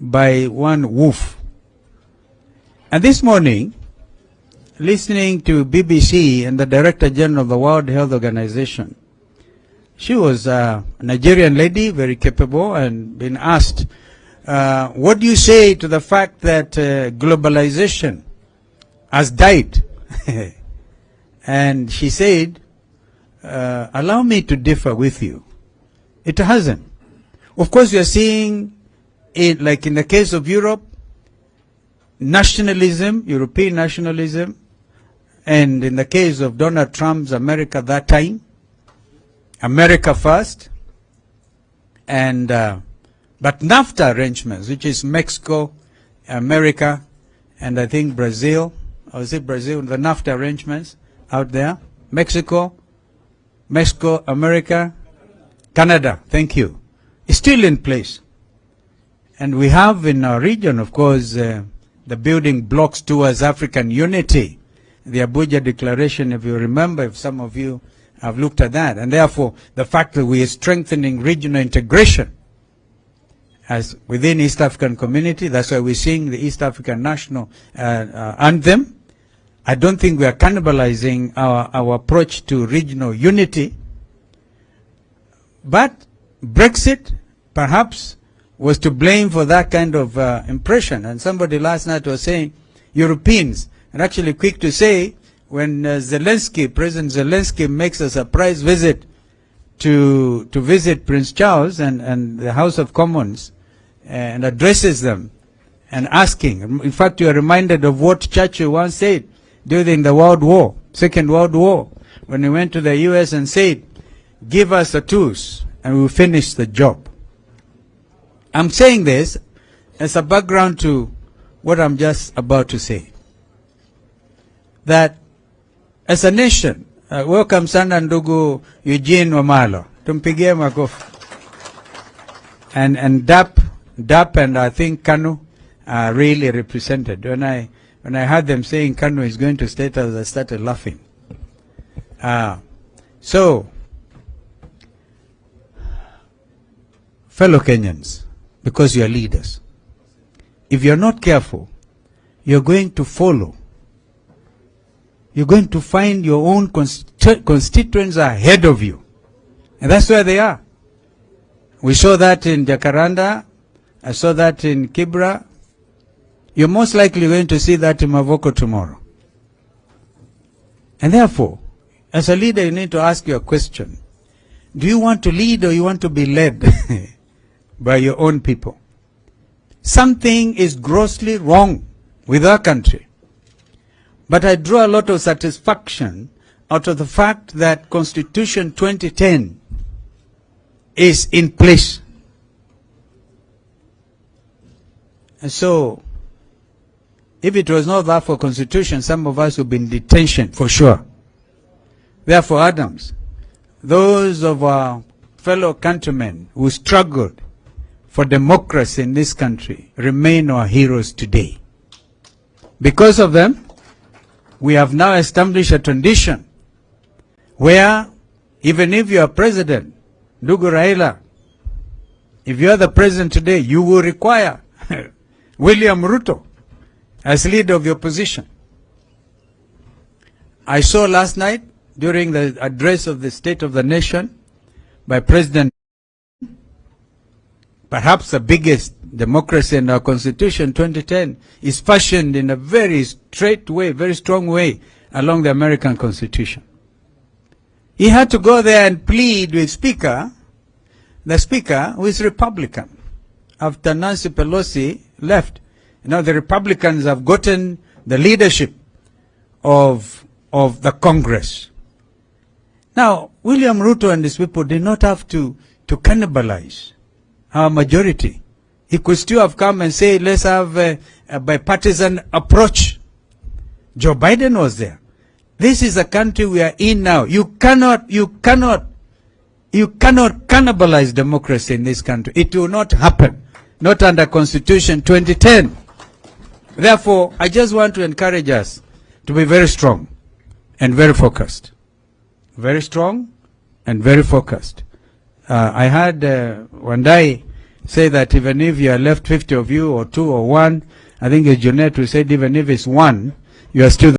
by one wolf. And this morning, listening to BBC and the Director General of the World Health Organization, she was a Nigerian lady, very capable, and been asked, what do you say to the fact that globalization has died? And she said, allow me to differ with you. It hasn't. Of course, we are seeing it, like in the case of Europe, nationalism, European nationalism, and in the case of Donald Trump's America that time, America first, and but NAFTA arrangements, which is Mexico, America, and I think Brazil, or is it Brazil, the NAFTA arrangements out there, Mexico, America, Canada, thank you, is still in place. And we have in our region, of course, the building blocks towards African unity, the Abuja Declaration, if you remember, if some of you have looked at that. And therefore, the fact that we are strengthening regional integration as within East African community, that's why we sing the East African national anthem. I don't think we are cannibalizing our approach to regional unity. But Brexit, perhaps, was to blame for that kind of impression. And somebody last night was saying, Europeans, and actually quick to say, when President Zelensky makes a surprise visit to visit Prince Charles and the House of Commons and addresses them and asking, in fact, you are reminded of what Churchill once said during the Second World War, when he went to the US and said, give us the tools and we'll finish the job. I'm saying this as a background to what I'm just about to say. That as a nation, welcome sana ndugu Eugene Wamalo. Tumpigie makofi. And DAP and I think Kanu are really represented. When I heard them saying Kanu is going to State House, I started laughing. So, fellow Kenyans, because you are leaders, if you are not careful, you're going to follow. You're going to find your own constituents ahead of you. And that's where they are. We saw that in Jacaranda. I saw that in Kibra. You're most likely going to see that in Mavoko tomorrow. And therefore, as a leader, you need to ask your question. Do you want to lead or you want to be led by your own people? Something is grossly wrong with our country. But I draw a lot of satisfaction out of the fact that Constitution 2010 is in place. And so, if it was not that for Constitution, some of us would be in detention for sure. Therefore, Adams, those of our fellow countrymen who struggled for democracy in this country remain our heroes today. Because of them, we have now established a tradition where even if you are president, Ndugu Raila, if you are the president today, you will require William Ruto as leader of your opposition. I saw last night during the address of the State of the Nation by President, perhaps the biggest democracy in our Constitution, 2010, is fashioned in a very straight way, very strong way along the American Constitution. He had to go there and plead with the Speaker, who is Republican, after Nancy Pelosi left. You know, the Republicans have gotten the leadership of the Congress. Now, William Ruto and his people did not have to cannibalize our majority. He could still have come and say, let's have a bipartisan approach. Joe Biden was there. This is a country we are in now. You cannot cannibalize democracy in this country. It will not happen. Not under Constitution 2010. Therefore, I just want to encourage us to be very strong and very focused. Very strong and very focused. I had Wandai say that even if you are left 50 of you or 2 or 1, I think as Junet who said even if it's 1, you are still